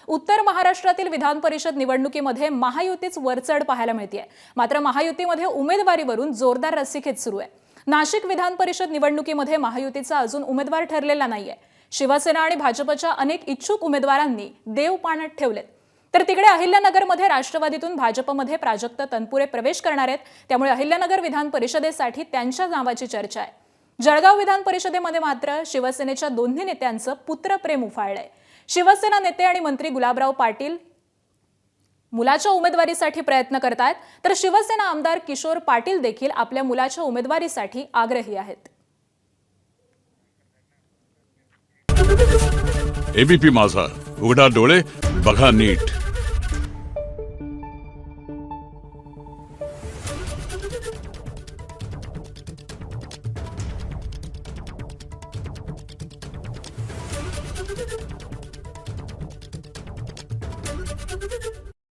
उत्तर महाराष्ट्रातील विधान परिषद निवडणुकीमध्ये महायुतीच वरचढ पाहायला मिळते। मात्र महायुतीमध्ये उमेदवारीवरून जोरदार रस्सीखेच सुरू आहे। नाशिक विधान परिषद निवडणुकीमध्ये महायुतीचा अजून उमेदवार ठरलेला नाहीये। शिवसेना आणि भाजपच्या अनेक इच्छुक उमेदवारांनी देव पाण्यात ठेवलेत। तर तिकडे अहिल्यानगरमध्ये राष्ट्रवादीतून भाजपमध्ये प्राजक्त तनपुरे प्रवेश करणार आहेत। त्यामुळे अहिल्यानगर विधान परिषदेसाठी त्यांच्या नावाची चर्चा आहे। जळगाव विधान परिषदेमध्ये मात्र शिवसेनेच्या दोन्ही नेत्यांचं पुत्रप्रेम उफाळलंय। शिवसेना नेते आणि मंत्री गुलाबराव पाटील मुलाच्या उमेदवारीसाठी प्रयत्न करतात, तर शिवसेना आमदार किशोर पाटील देखील आपल्या मुलाच्या उमेदवारीसाठी आग्रही आहेत। एबीपी माझा, उघडा डोळे बघा नीट।